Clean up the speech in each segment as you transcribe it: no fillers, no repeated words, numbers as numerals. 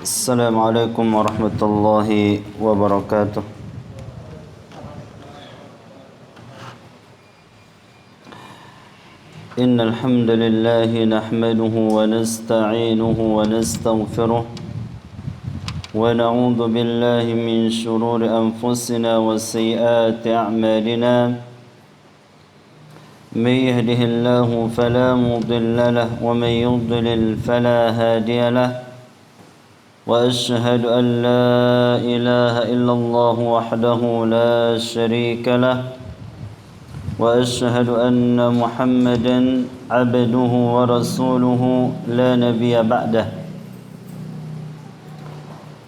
السلام عليكم ورحمة الله وبركاته. إن الحمد لله نحمده ونستعينه ونستغفره ونعوذ بالله من شرور أنفسنا وسيئات أعمالنا. من يهده الله فلا مضل له ومن يضلل فلا هادي له. وأشهد أن لا إله إلا الله وحده لا شريك له. وأشهد أن محمدا عبده ورسوله لا نبي بعده.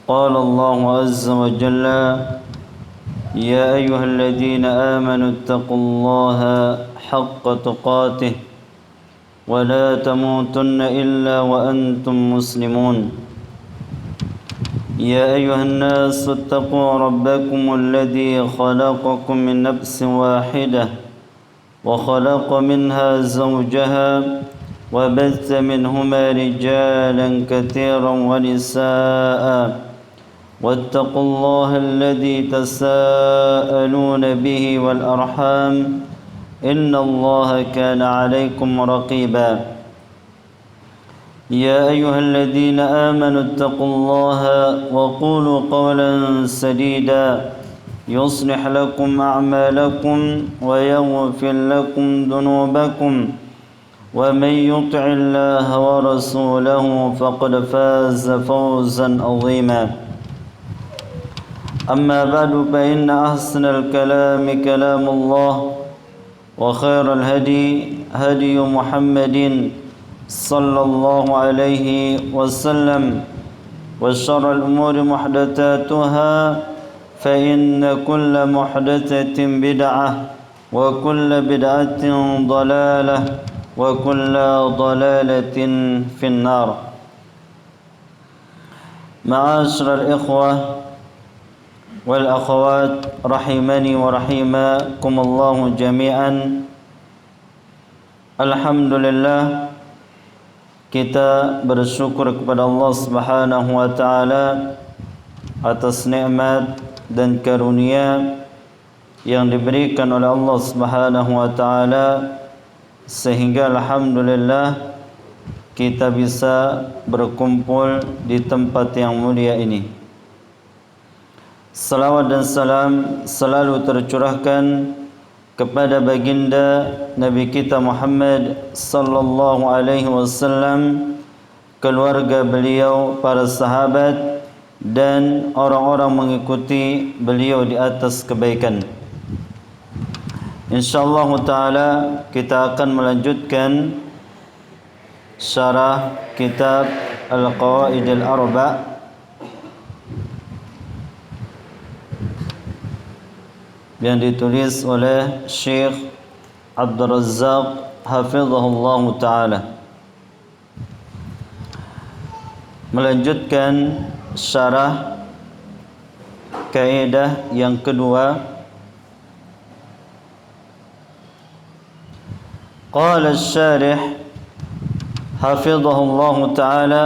قال الله عز وجل: يا أيها الذين آمنوا اتقوا الله حق تقاته ولا تموتن إلا وأنتم مسلمون. يا أيها الناس اتقوا ربكم الذي خلقكم من نفس واحدة وخلق منها زوجها وبث منهما رجالا كثيرا ونساء واتقوا الله الذي تساءلون به والأرحام إن الله كان عليكم رقيبا. يا أيها الذين آمنوا اتقوا الله وقولوا قولا سديدا يصلح لكم أعمالكم ويغفر لكم ذنوبكم ومن يطع الله ورسوله فقد فاز فوزا عظيما. أما بعد فإن أحسن الكلام كلام الله وخير الهدي هدي محمد صلى الله عليه وسلم وشر الأمور محدثاتها فإن كل محدثة بدعة وكل بدعة ضلالة وكل ضلالة في النار. معاشر الإخوة والأخوات رحمني ورحمكم الله جميعا. Alhamdulillah, kita bersyukur kepada Allah Subhanahu wa taala atas nikmat dan karunia yang diberikan oleh Allah Subhanahu wa taala sehingga alhamdulillah kita bisa berkumpul di tempat yang mulia ini. Salawat dan salam selalu tercurahkan kepada baginda Nabi kita Muhammad sallallahu alaihi wasallam, keluarga beliau, para sahabat dan orang-orang mengikuti beliau di atas kebaikan. Insyaallah taala kita akan melanjutkan syarah kitab Al-Qawaid Al-Arba' yang ditulis oleh Syekh Abdul Razzaq hafizahullah taala. Melanjutkan syarah kaidah yang kedua. Qala asy-syarih hafizahullah taala: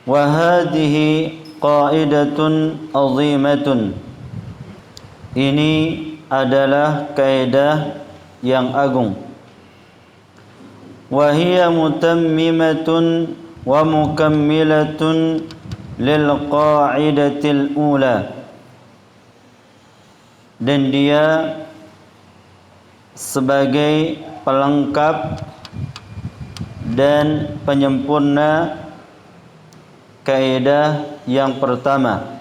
wa hadhihi qaidatun 'azimatun. Ini adalah kaidah yang agung. Wa hiya mutammimatun wa mukammilatun lil qaidatil ula. Dan dia sebagai pelengkap dan penyempurna kaidah yang pertama.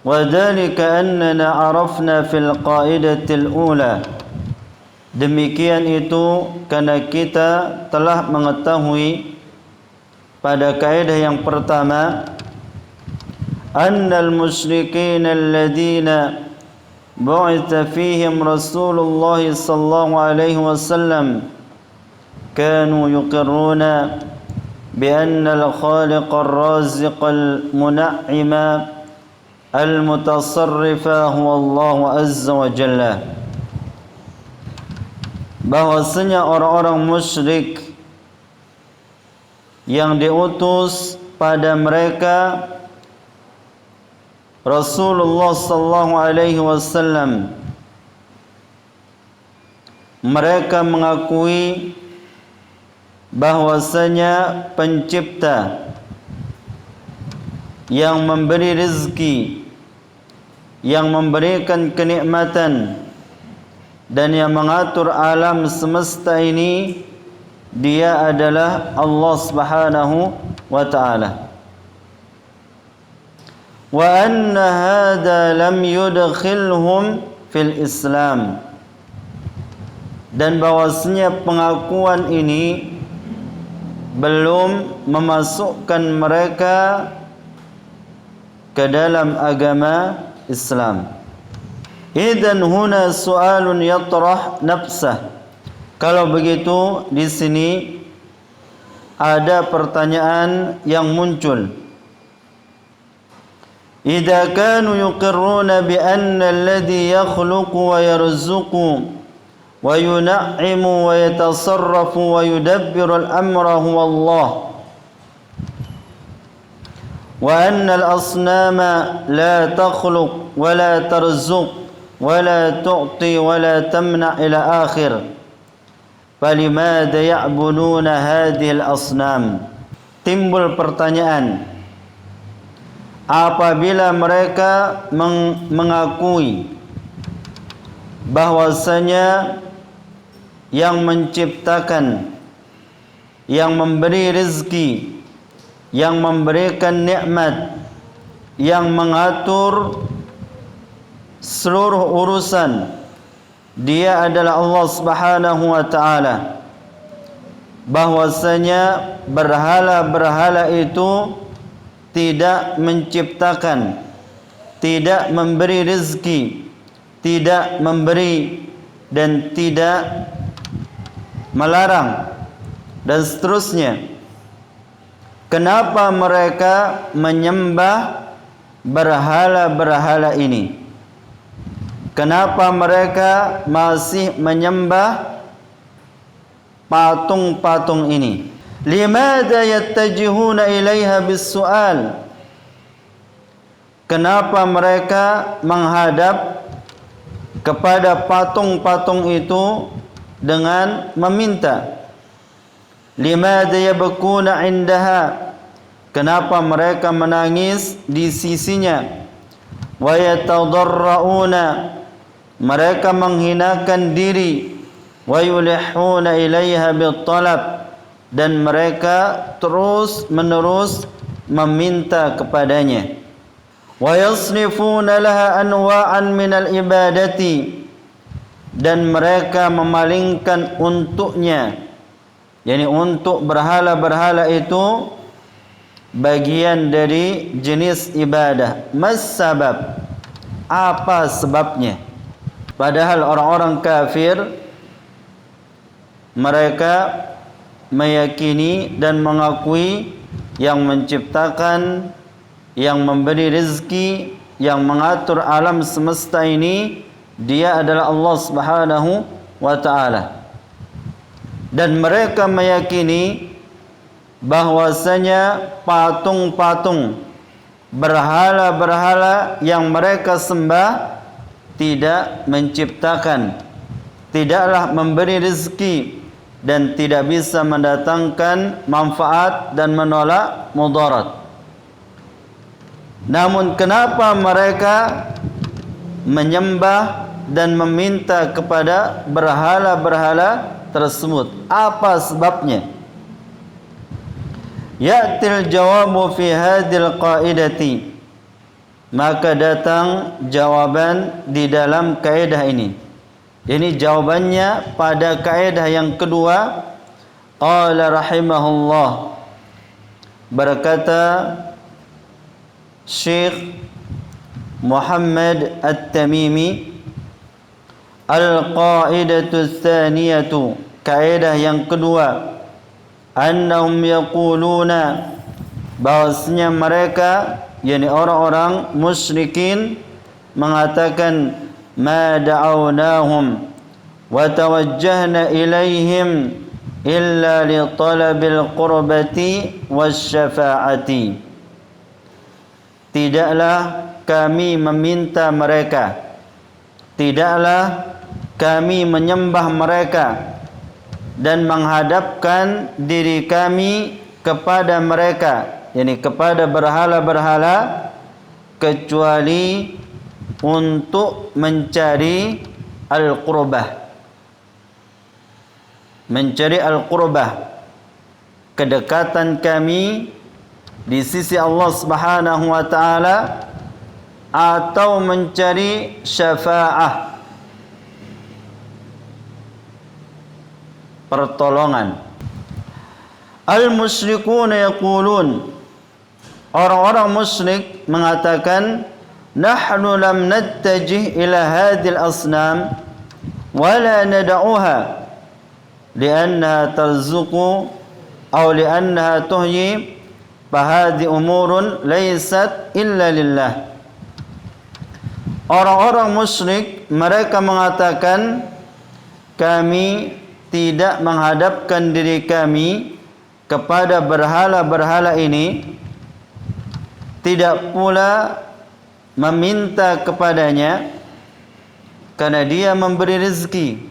وَذَلِكَ أَنَّنَا عَرَفْنَا فِي الْقَائِدَةِ الْأُولَى. Demikian itu karena kita telah mengetahui pada kaidah yang pertama, annal musyrikin alladhina bu'itha fihim Rasulullah sallallahu alaihi wasallam kanu yuqirruna bi anna al-khaliq ar-raziq al-mun'ima al-mutasarrifa huwa Allah azza wa jalla. bahwasanya orang-orang musyrik yang diutus pada mereka Rasulullah sallallahu alaihi wasallam, mereka mengakui bahwasanya pencipta yang memberi rezeki, yang memberikan kenikmatan dan yang mengatur alam semesta ini, dia adalah Allah Subhanahu wa ta'ala. Wa anna hadha lam yudkhilhum fil Islam, dan bahwasanya pengakuan ini belum memasukkan mereka ke dalam agama Islam. Idzan huna su'alun yatrah nafsah. Kalau begitu, di sini ada pertanyaan yang muncul. Idza kanu yuqirruna bi anna alladhi yakhluqu wa yarzuqu wa yun'immu wa yatasarrafu wa yudabbiru al-amra huwa Allah, wa anna al-asnama la takhluq wa la tarzuq wa la tu'ti wa la tamna' ila akhir, falimada ya'buduna hadhil asnam. Timbul pertanyaan, apabila mereka mengakui bahwasanya yang menciptakan, yang memberi rezeki, yang memberikan nikmat, yang mengatur seluruh urusan, dia adalah Allah Subhanahu wa ta'ala, bahwasanya berhala-berhala itu tidak menciptakan, tidak memberi rezeki, tidak memberi dan tidak melarang, dan seterusnya. Kenapa mereka menyembah berhala-berhala ini? Kenapa mereka masih menyembah patung-patung ini? Limadha yattajihuna ilaiha bis-su'al? Kenapa mereka menghadap kepada patung-patung itu dengan meminta? Limadha yabkuna indaha? Kenapa mereka menangis di sisinya? Wa yatadarrauna, mereka menghinakan diri. Wa yulihuna ilaiha bittalab, dan mereka terus menerus meminta kepadanya. Wa yasnifuna laha anwa'an minal ibadati, dan mereka memalingkan untuknya, yakni untuk berhala-berhala itu, bagian dari jenis ibadah. Mas sabab? Apa sebabnya? Padahal orang-orang kafir mereka meyakini dan mengakui yang menciptakan, yang memberi rezeki, yang mengatur alam semesta ini, dia adalah Allah Subhanahu wa ta'ala. Dan mereka meyakini bahwasanya patung-patung, berhala-berhala yang mereka sembah tidak menciptakan, tidaklah memberi rezeki, dan tidak bisa mendatangkan manfaat dan menolak mudarat. Namun kenapa mereka menyembah dan meminta kepada berhala-berhala tersebut? Apa sebabnya? Ya'til jawabu fi hadhil qaidati, maka datang jawaban di dalam kaidah ini. Ini jawabannya pada kaidah yang kedua. Qala rahimahullah, berkata Syekh Muhammad At-Tamimi, al-qaidatu tsaniyatu, kaidah yang kedua, annahum yaquluna, bahwasanya mereka, yakni orang-orang musyrikin, mengatakan ma da'awnahum wa tawajjahna ilaihim illa li talabil qurbati wasyafa'ati. Tidaklah kami meminta mereka, tidaklah kami menyembah mereka dan menghadapkan diri kami kepada mereka, yakni kepada berhala-berhala, kecuali untuk mencari al-qurbah, mencari al-qurbah, kedekatan kami di sisi Allah Subhanahu wa taala, atau mencari syafa'ah, pertolongan. Al-musyrikuna yaqulun, orang-orang musyrik mengatakan, nahnu lam nattajih ila hadhil asnam wala nad'uha li'annaha tarzuqu aw li'annaha tuhyi fahadhi umurun laysat illa lillah. Orang-orang musyrik mereka mengatakan, kami tidak menghadapkan diri kami kepada berhala-berhala ini, tidak pula meminta kepadanya, karena dia memberi rezeki,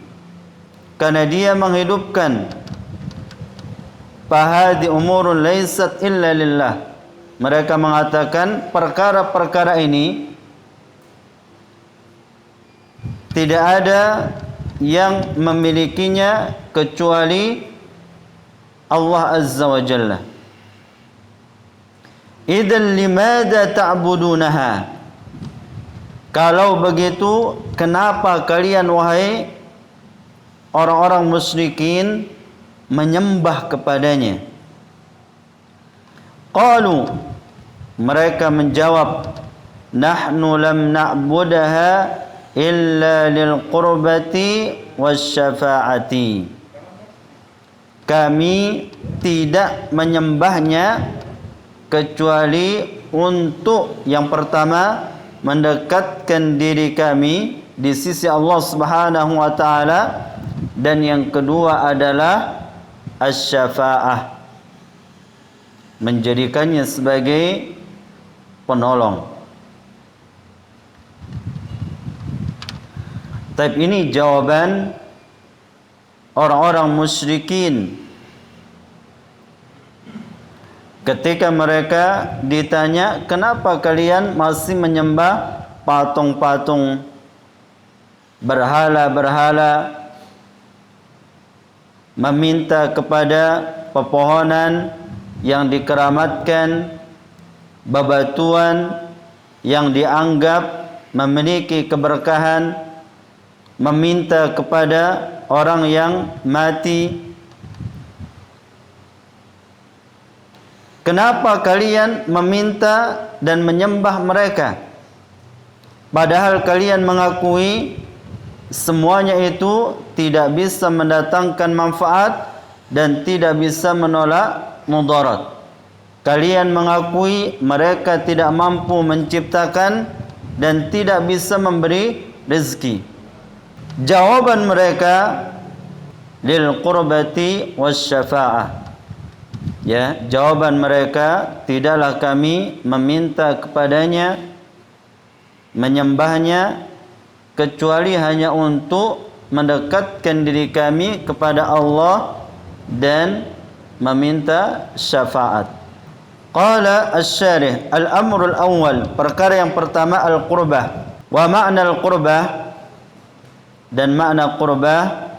karena dia menghidupkan. Fahadi umurun laysat illa lillah. Mereka mengatakan perkara-perkara ini tidak ada yang memilikinya kecuali Allah Azza wa Jalla. Idzan limadza ta'budunaha? Kalau begitu, kenapa kalian wahai orang-orang musyrikin menyembah kepadanya? Qalu, mereka menjawab, nahnu lam na'budaha illa lil qurbati wasyafa'ati. Kami tidak menyembahnya kecuali untuk yang pertama, mendekatkan diri kami di sisi Allah Subhanahu wa taala, dan yang kedua adalah asy-syafa'ah, menjadikannya sebagai penolong. Tapi ini jawaban orang-orang musyrikin ketika mereka ditanya, kenapa kalian masih menyembah patung-patung, berhala-berhala, meminta kepada pepohonan yang dikeramatkan, bebatuan yang dianggap memiliki keberkahan, meminta kepada orang yang mati. Kenapa kalian meminta dan menyembah mereka, padahal kalian mengakui semuanya itu tidak bisa mendatangkan manfaat dan tidak bisa menolak mudarat. Kalian mengakui mereka tidak mampu menciptakan dan tidak bisa memberi rezeki. Jawaban mereka, lil qurbati wasyafa'ah. Ya, jawaban mereka, tidaklah kami meminta kepadanya, menyembahnya, kecuali hanya untuk mendekatkan diri kami kepada Allah dan meminta syafaat. Qala asy-syarih, al-amrul awwal, perkara yang pertama al-qurbah. Wa ma'na al-qurbah, dan makna qurbah,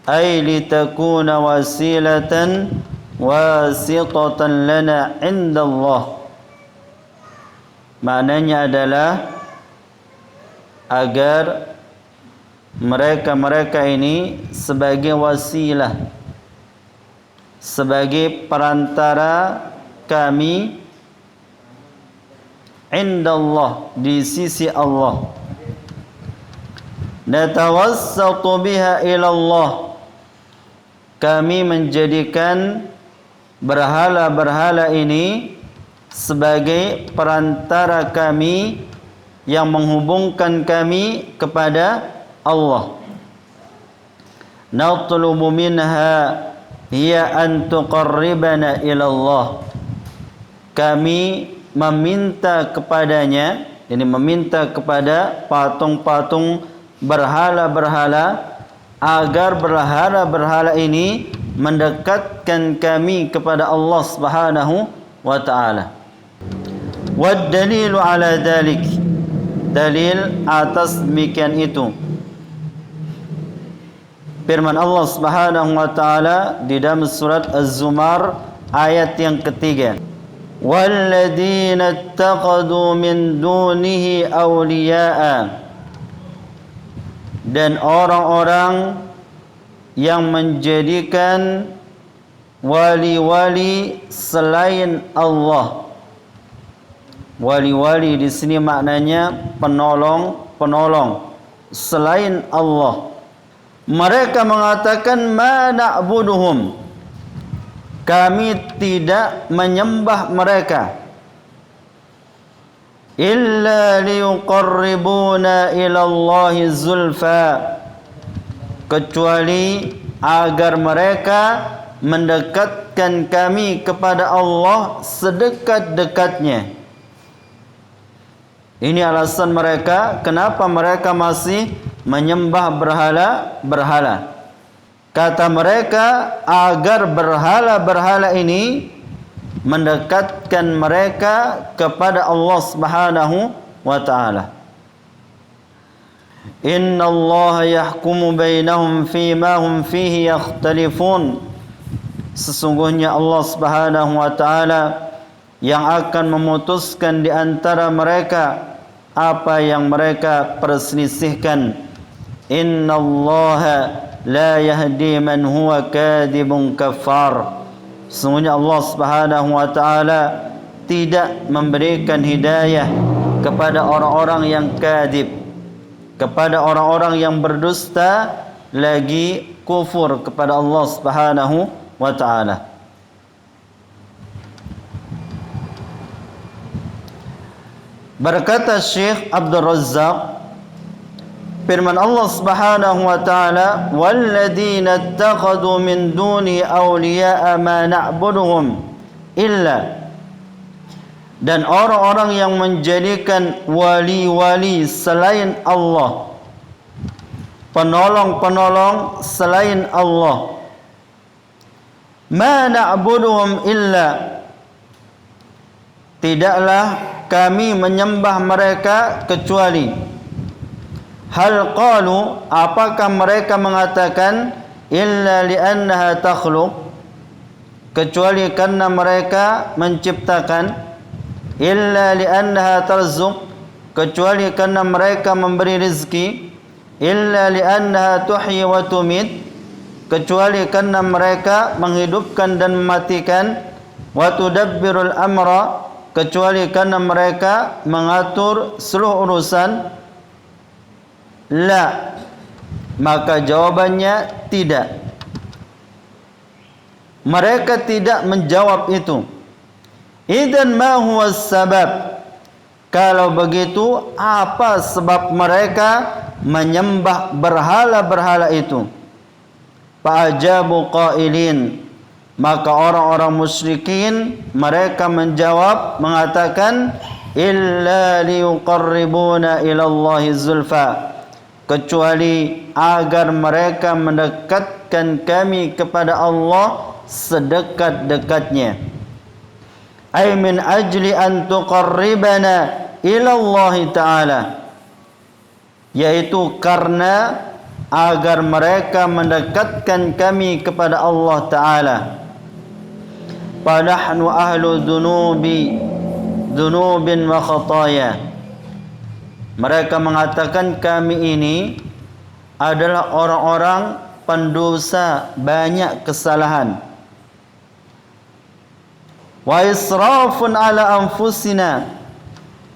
ay litakuna wasilatan wasitatan lana indallah. Maknanya adalah agar mereka-mereka ini sebagai wasilah, sebagai perantara kami indallah, di sisi Allah. Natawassatu biha ilallah, kami menjadikan berhala-berhala ini sebagai perantara kami yang menghubungkan kami kepada Allah. Natlubu minha hiya an tuqarribana ila Allah. Kami meminta kepadanya, ini meminta kepada patung-patung berhala-berhala agar berhala-berhala ini mendekatkan kami kepada Allah Subhanahu wa taala. Wad dalilu ala dalik, dalil atas demikian itu firman Allah Subhanahu wa taala di dalam surat Az-Zumar ayat yang ketiga. Walladzina ittaqadu min dunihi awliya'a, dan orang-orang yang menjadikan wali-wali selain Allah. Wali-wali di sini maknanya penolong-penolong selain Allah. Mereka mengatakan ma na'buduhum, kami tidak menyembah mereka, illa liyuqarribuna ila Allahi zulfa, kecuali agar mereka mendekatkan kami kepada Allah sedekat-dekatnya. Ini alasan mereka kenapa mereka masih menyembah berhala-berhala. Kata mereka agar berhala-berhala ini mendekatkan mereka kepada Allah Subhanahu wa taala. Inna Allah yahkumu bainahum fima hum fihi yakhtalifun. Sesungguhnya Allah Subhanahu wa taala yang akan memutuskan di antara mereka apa yang mereka perselisihkan. Inna Allah la yahdi man huwa kadibun kafar. Sesungguhnya Allah Subhanahu wa taala tidak memberikan hidayah kepada orang-orang yang kadib, kepada orang-orang yang berdusta lagi kufur kepada Allah Subhanahu wa taala. Berkata Syekh Abdul Razzaq, firman Allah Subhanahu wa taala, walladzina ittakhadhu min duni awliya'a ma na'buduhum illa, dan orang-orang yang menjadikan wali-wali selain Allah, penolong-penolong selain Allah, ma na'buduhum illa, tidaklah kami menyembah mereka kecuali, hal qalu, apakah mereka mengatakan, illa li'annaha takhluq, kecuali karena mereka menciptakan, illa li'annaha tarzuq, kecuali karena mereka memberi rezeki, illa li'annaha tuhyi wa tumit, kecuali karena mereka menghidupkan dan mematikan, wa tudabbirul amra, kecuali karena mereka mengatur seluruh urusan. La, maka jawabannya tidak. Mereka tidak menjawab itu. Idzan ma huwa sabab, kalau begitu apa sebab mereka menyembah berhala-berhala itu? Fa'ajabu qailin, maka orang-orang musyrikin mereka menjawab mengatakan, illa liyuqarribuna ila Allahi zulfa, kecuali agar mereka mendekatkan kami kepada Allah sedekat-dekatnya. Ay min ajli an tuqarribana ila Allah ta'ala, yaitu karena agar mereka mendekatkan kami kepada Allah Ta'ala. Fanahnu ahlu dzunubin wa khataya, mereka mengatakan kami ini adalah orang-orang pendosa, banyak kesalahan. Wa israfun ala anfusina,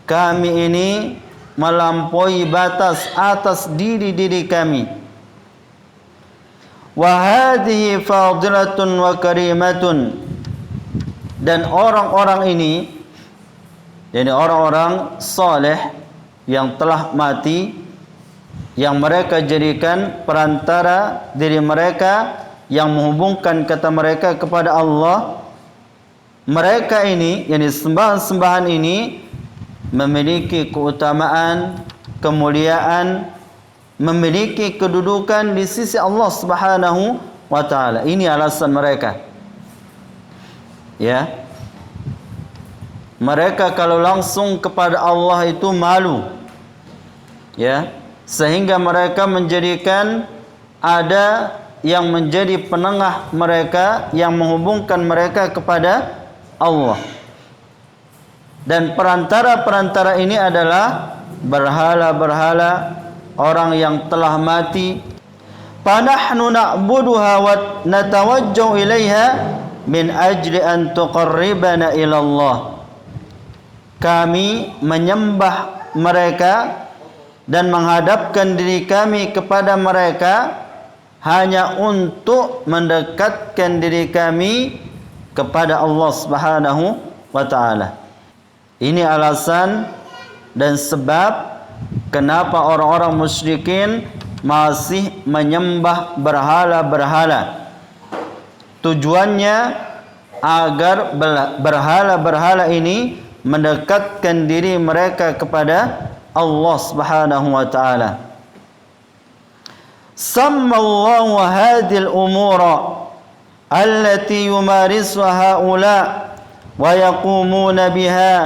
kami ini melampaui batas atas diri-diri kami. Wa hadhihi fadilatun wa karimatun, dan orang-orang ini, jadi orang-orang saleh yang telah mati, yang mereka jadikan perantara diri mereka yang menghubungkan kata mereka kepada Allah, mereka ini, yakni sembahan-sembahan ini memiliki keutamaan, kemuliaan, memiliki kedudukan di sisi Allah Subhanahu wa taala. Ini alasan mereka. Ya. Mereka kalau langsung kepada Allah itu malu. Ya. Sehingga mereka menjadikan ada yang menjadi penengah mereka, yang menghubungkan mereka kepada Allah. Dan perantara-perantara ini adalah berhala-berhala, orang yang telah mati. Fanahnu na'buduha wa natawajjahu ilaiha min ajli an tuqarribana ila Allah. Kami menyembah mereka dan menghadapkan diri kami kepada mereka hanya untuk mendekatkan diri kami kepada Allah Subhanahu wa taala. Ini alasan dan sebab kenapa orang-orang musyrikin masih menyembah berhala-berhala. Tujuannya agar berhala-berhala ini mendekatkan diri mereka kepada Allah Subhanahu wa taala. Sammallahu hadhil umura allati yumarisuha haula wa yaqumuna biha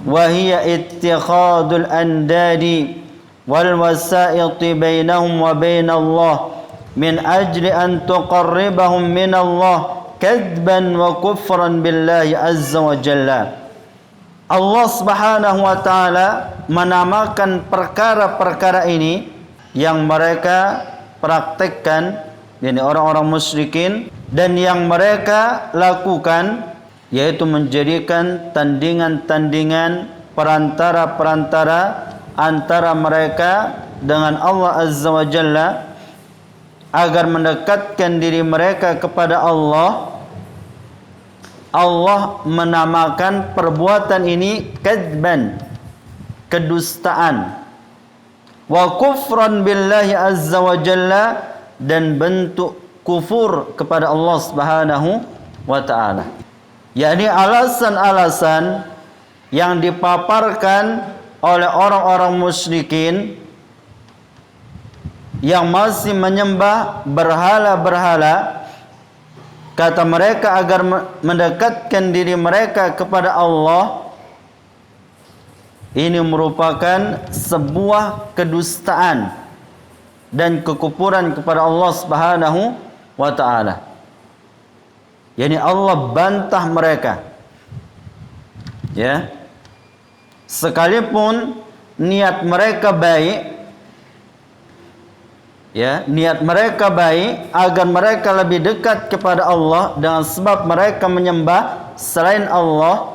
wa hiya ittikhadul andadi wal wasa'iti bainahum wa bainallah min ajli an tuqarribahum min Allah kadban wa kufran billahi azza wa jalla. Allah Subhanahu wa taala menamakan perkara-perkara ini yang mereka praktekkan, yakni orang-orang musyrikin, dan yang mereka lakukan, yaitu menjadikan tandingan-tandingan, perantara-perantara antara mereka dengan Allah Azza wa Jalla, agar mendekatkan diri mereka kepada Allah. Allah menamakan perbuatan ini kadzban, kedustaan, wa kufran billahi azza wa jalla, dan bentuk kufur kepada Allah Subhanahu wa taala. Yakni alasan-alasan yang dipaparkan oleh orang-orang musyrikin yang masih menyembah berhala-berhala. Kata mereka agar mendekatkan diri mereka kepada Allah, ini merupakan sebuah kedustaan dan kekufuran kepada Allah Subhanahu wa taala. Yani Allah bantah mereka. Ya. Sekalipun niat mereka baik, ya, niat mereka baik agar mereka lebih dekat kepada Allah dengan sebab mereka menyembah selain Allah,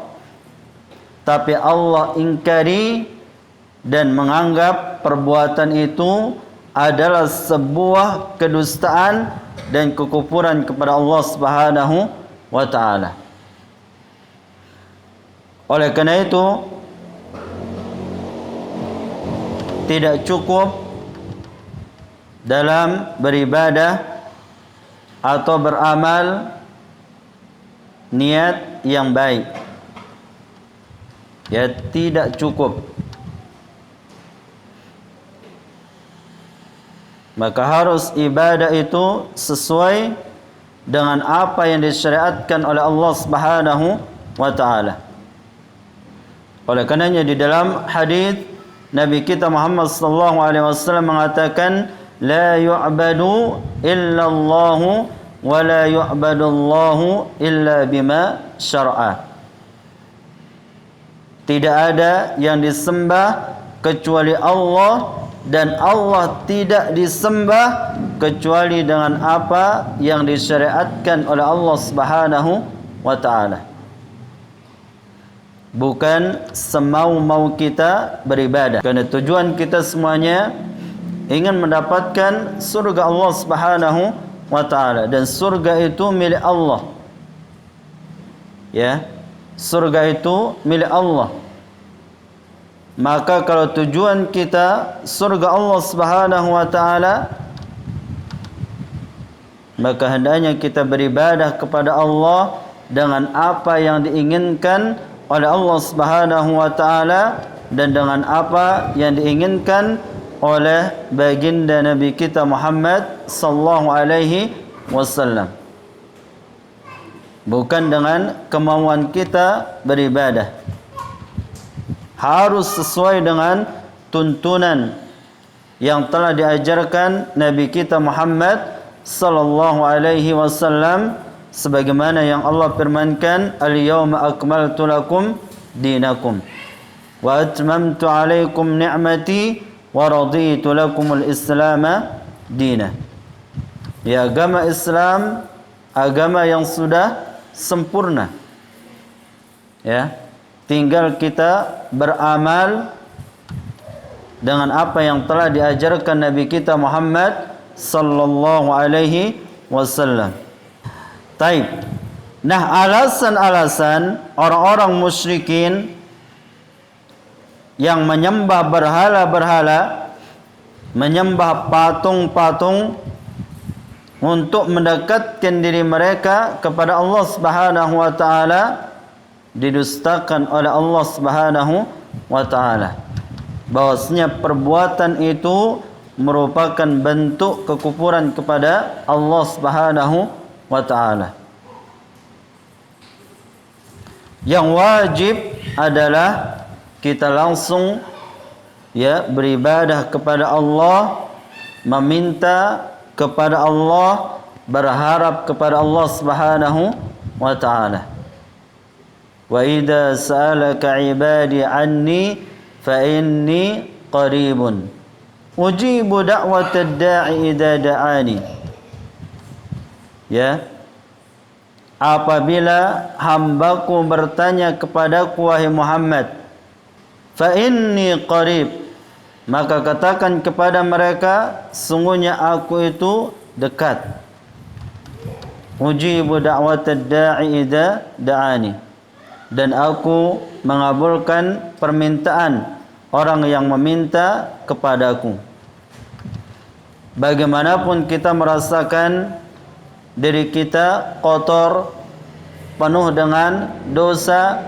tapi Allah ingkari dan menganggap perbuatan itu adalah sebuah kedustaan dan kekufuran kepada Allah Subhanahu wa taala. Oleh karena itu, tidak cukup dalam beribadah atau beramal niat yang baik. Ya, tidak cukup. Maka harus ibadah itu sesuai dengan apa yang disyariatkan oleh Allah Subhanahu wa taala. Oleh karenanya di dalam hadis Nabi kita Muhammad sallallahu alaihi wasallam mengatakan, la yu'badu illallahu wa la yu'badullahu illa bima syara'a. Tidak ada yang disembah kecuali Allah, dan Allah tidak disembah kecuali dengan apa yang disyariatkan oleh Allah Subhanahu wa taala. Bukan semau-mau kita beribadah. Karena tujuan kita semuanya ingin mendapatkan surga Allah Subhanahu wa taala, dan surga itu milik Allah. Ya, surga itu milik Allah. Maka kalau tujuan kita surga Allah Subhanahu wa taala, maka hendaknya kita beribadah kepada Allah dengan apa yang diinginkan oleh Allah Subhanahu wa taala dan dengan apa yang diinginkan oleh baginda Nabi kita Muhammad sallallahu alaihi wasallam. Bukan dengan kemauan kita beribadah. Harus sesuai dengan tuntunan yang telah diajarkan Nabi kita Muhammad sallallahu alaihi wasallam, sebagaimana yang Allah firmankan, al-yawma akmaltu lakum dinakum wa atmamtu alaikum ni'mati wa raditu lakumul islama dina. Ya, agama Islam agama yang sudah sempurna. Ya, tinggal kita beramal dengan apa yang telah diajarkan Nabi kita Muhammad sallallahu alaihi wasallam. Taib. Nah, alasan-alasan orang-orang musyrikin yang menyembah berhala-berhala, menyembah patung-patung untuk mendekatkan diri mereka kepada Allah Subhanahu wa taala, didustakan oleh Allah Subhanahu wa taala. Bahwasanya perbuatan itu merupakan bentuk kekufuran kepada Allah Subhanahu wa taala. Yang wajib adalah kita langsung beribadah kepada Allah, meminta kepada Allah, berharap kepada Allah Subhanahu wa taala. Wa idza sa'alaka 'ibadi 'anni fa inni qaribun ujibu da'watad da'i idza da'ani. Ya, apabila hambaku bertanya kepadaku wahai Muhammad, fa inni qarib, maka katakan kepada mereka, sungguhnya aku itu dekat. Ujibu da'watad da'i idza da'ani, dan aku mengabulkan permintaan orang yang meminta kepadaku. Bagaimanapun kita merasakan diri kita kotor, penuh dengan dosa,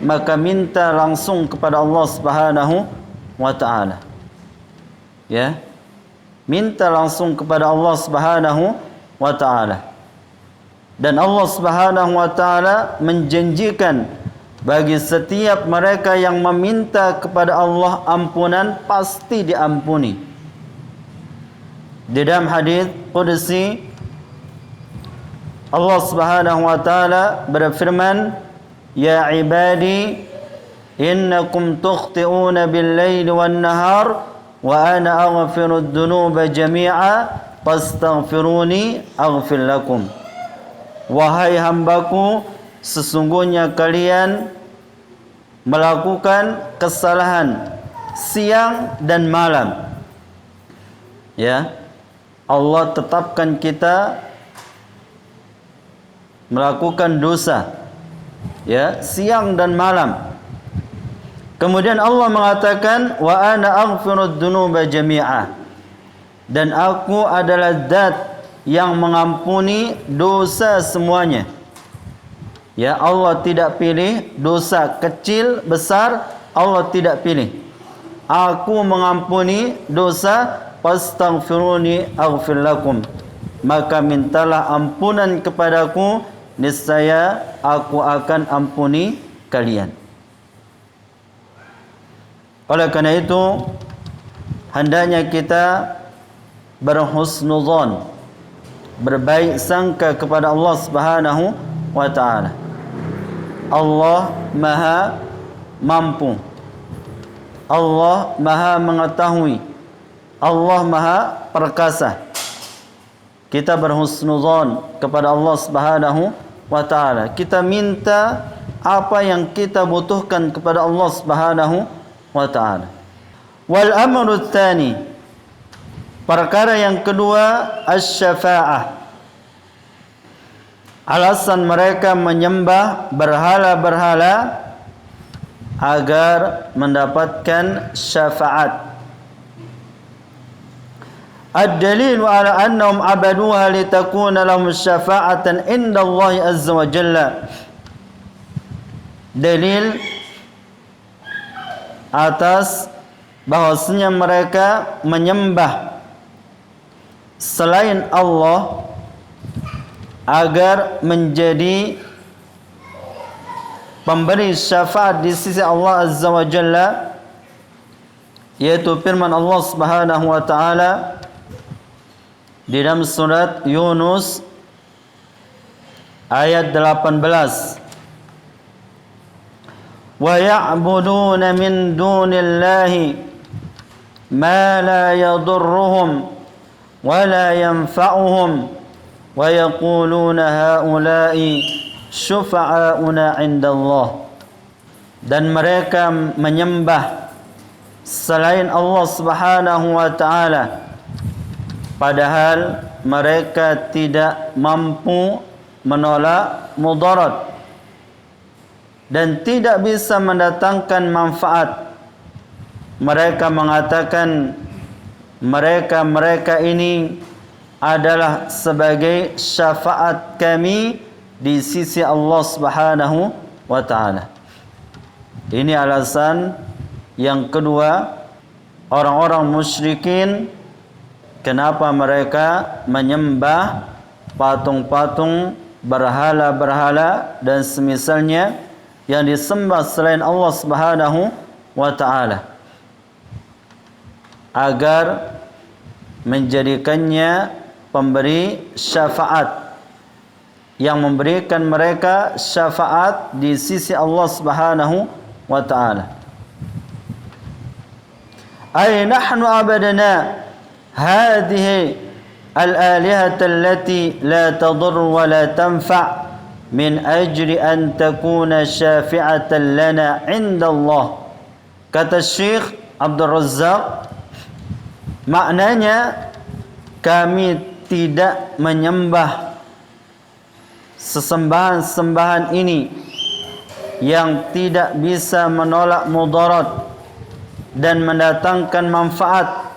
maka minta langsung kepada Allah Subhanahu wa ta'ala. Ya, minta langsung kepada Allah Subhanahu wa ta'ala. Dan Allah Subhanahu wa ta'ala menjanjikan bagi setiap mereka yang meminta kepada Allah ampunan, pasti diampuni. Di dalam hadis qudsi Allah Subhanahu wa ta'ala berfirman, ya ibadi innakum tukhti'una bil-laili wan-nahar wa ana aghfiru dzunuba jami'a fastaghfiruni aghfir lakum. Wahai hambaku, sesungguhnya kalian melakukan kesalahan siang dan malam. Ya, Allah tetapkan kita melakukan dosa, ya, siang dan malam. Kemudian Allah mengatakan, wa ana aghfirud dzunuba jami'a, dan aku adalah zat yang mengampuni dosa semuanya. Ya, Allah tidak pilih dosa kecil besar, Allah tidak pilih. Aku mengampuni dosa, fastaghfiruni aghfir lakum, maka mintalah ampunan kepadaku, niscaya aku akan ampuni kalian. Oleh karena itu, hendaknya kita berhusnuzon, berbaik sangka kepada Allah Subhanahu wa ta'ala. Allah Maha mampu, Allah Maha mengetahui, Allah Maha perkasa. Kita berhusnuzon kepada Allah Subhanahu wa ta'ala. Kita minta apa yang kita butuhkan kepada Allah Subhanahu wa ta'ala. Wal amru tsani, perkara yang kedua, asy-syafa'ah. Alasan mereka menyembah berhala-berhala agar mendapatkan syafaat. ad-dalil ala annahum abaduha litakuna lahum syafa'atan inda Allah azza wa jalla. Dalil atas bahwasanya mereka menyembah selain Allah agar menjadi pemberi syafaat di sisi Allah azza wa jalla, yaitu firman Allah Subhanahu wa taala di dalam surat Yunus ayat 18, wa ya'buduna min dunillahi ma la yadurruhum wa la yanfa'uhum wa yaquluna haula'i syufa'auna 'indallah. Dan mereka menyembah selain Allah Subhanahu wa taala padahal mereka tidak mampu menolak mudarat dan tidak bisa mendatangkan manfaat. Mereka mengatakan mereka ini adalah sebagai syafaat kami di sisi Allah Subhanahu wa taala. Ini alasan yang kedua orang-orang musyrikin kenapa mereka menyembah patung-patung, berhala-berhala dan semisalnya yang disembah selain Allah Subhanahu wa taala, agar menjadikannya pemberi syafaat yang memberikan mereka syafaat di sisi Allah Subhanahu wa taala. Ay nahnu abadna hadhihi al-alihata allati la tadur wa la tanfa' min ajli an takuna syafi'atan lana 'inda Allah. Kata Syekh Abdul Razzaq, maknanya kami tidak menyembah sesembahan-sembahan ini yang tidak bisa menolak mudarat dan mendatangkan manfaat,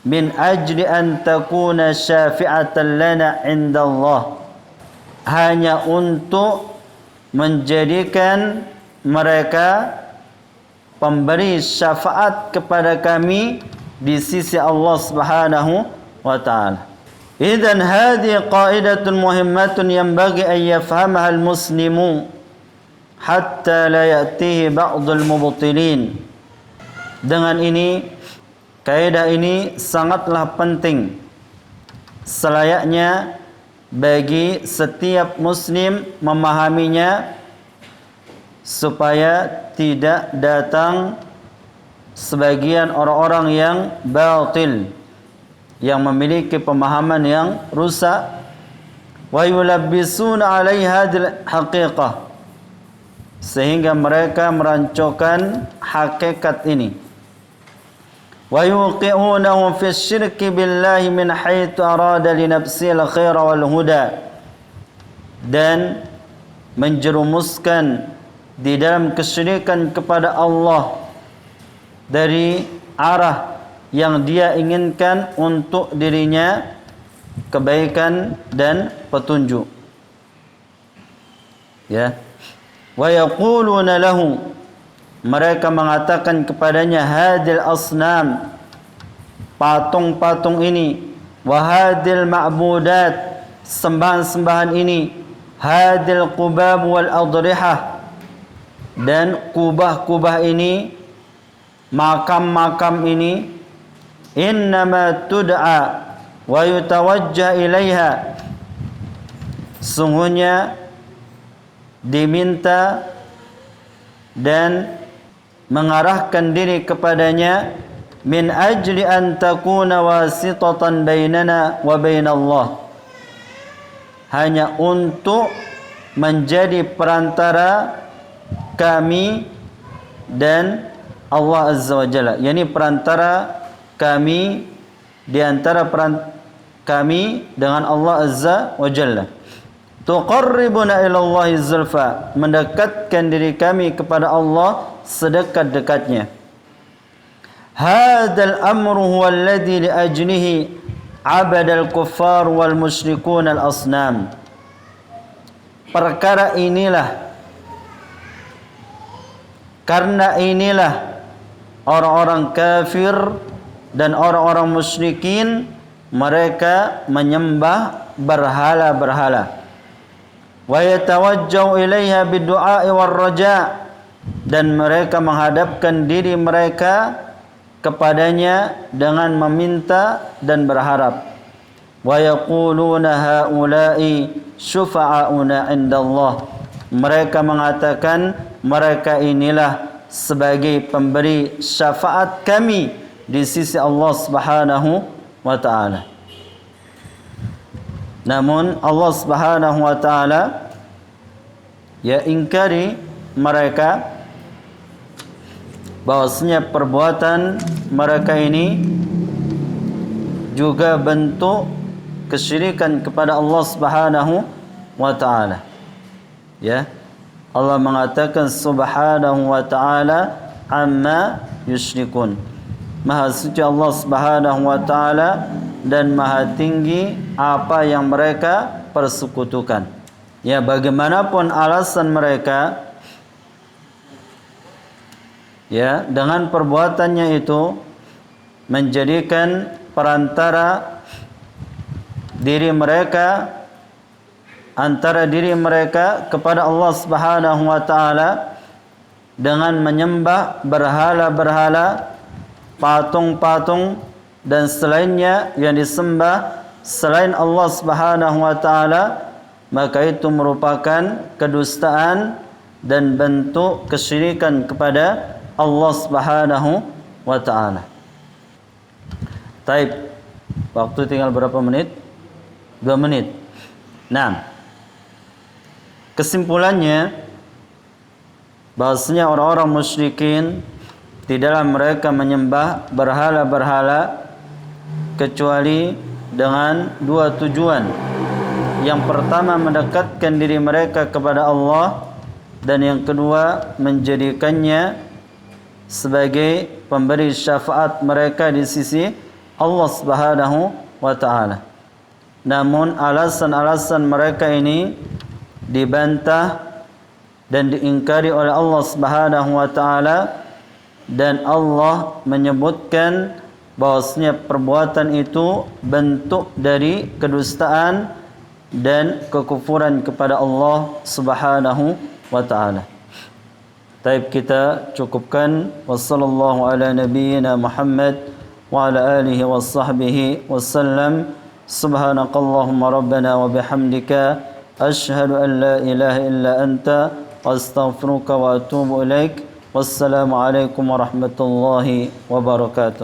min ajli an takuna syafi'atan lana 'inda Allah, hanya untuk menjadikan mereka pemberi syafaat kepada kami di sisi Allah Subhanahu wa taala. Idzan hadhihi qa'idatun muhimmatun yanbaghi an yafhamaha al-muslimu hatta la ya'tihi ba'dul mubtilin. Dengan ini, kaidah ini sangatlah penting, selayaknya bagi setiap muslim memahaminya supaya tidak datang sebagian orang-orang yang batil, yang memiliki pemahaman yang rusak, wa yulabbisuna 'alaiha hadhihi haqiqah, sehingga mereka merancokan hakikat ini, wa yuqi'unahu fi syirki billahi min haitsu arada li nafsil khaira wal huda, dan menjerumuskan di dalam kesyirikan kepada Allah dari arah yang dia inginkan untuk dirinya kebaikan dan petunjuk. Ya. Wa yaquluna lahu, mereka mengatakan kepadanya, hadil asnam, patung-patung ini, wa hadil ma'budat, sembahan-sembahan ini, hadil qubab wal adrihah, dan kubah-kubah ini, makam-makam ini, innama tud'a wa yutawajjah ilaiha, sungguhnya diminta dan mengarahkan diri kepadanya, min ajli an takuna wasitatan bainana wa bainallah, hanya untuk menjadi perantara kami dan Allah Azza wa Jalla, yakni perantara kami di antara kami dengan Allah Azza wa Jalla. Tuqarribuna ila Allahi zulfa, mendekatkan diri kami kepada Allah sedekat-dekatnya. Hadzal amru huwa alladhi li ajlihi 'abada al-kuffar wal musyrikun al-asnam. Perkara inilah, karena inilah orang-orang kafir dan orang-orang musyrikin mereka menyembah berhala-berhala. Wa yatawajjau ilaiha bid-du'a war raja', dan mereka menghadapkan diri mereka kepadanya dengan meminta dan berharap. Wa yaquluna haula'i syufa'auna 'indallah. Mereka mengatakan mereka inilah sebagai pemberi syafaat kami di sisi Allah Subhanahu wa taala. Namun Allah Subhanahu wa taala ya ingkari mereka bahwasanya perbuatan mereka ini juga bentuk kesyirikan kepada Allah Subhanahu wa taala. Ya. Allah mengatakan Subhanahu wa taala amma yusyrikun. Maha suci Allah Subhanahu wa taala dan maha tinggi apa yang mereka persekutukan. Ya, bagaimanapun alasan mereka, ya, dengan perbuatannya itu menjadikan perantara diri mereka, antara diri mereka kepada Allah Subhanahu wa taala dengan menyembah berhala-berhala, patung-patung dan selainnya yang disembah selain Allah Subhanahu wa taala, maka itu merupakan kedustaan dan bentuk kesyirikan kepada Allah Subhanahu wa taala. Taib. Waktu tinggal berapa menit? 2 menit. Nah, kesimpulannya bahwasanya orang-orang musyrikin tidaklah mereka menyembah berhala-berhala kecuali dengan 2 tujuan. Yang pertama mendekatkan diri mereka kepada Allah, dan yang kedua menjadikannya sebagai pemberi syafaat mereka di sisi Allah Subhanahu wa taala. Namun alasan-alasan mereka ini dibantah dan diingkari oleh Allah Subhanahu wa taala, dan Allah menyebutkan bahwasanya perbuatan itu bentuk dari kedustaan dan kekufuran kepada Allah Subhanahu wa taala. Taib, kita cukupkan. Wassallallahu ala nabiyyina Muhammad wa ala alihi washabbihi wasallam. Subhanakallahumma rabbana wa bihamdika asyhadu an la ilaha illa anta astaghfiruka wa atubu ilaik. Wassalamu alaikum warahmatullahi wabarakatuh.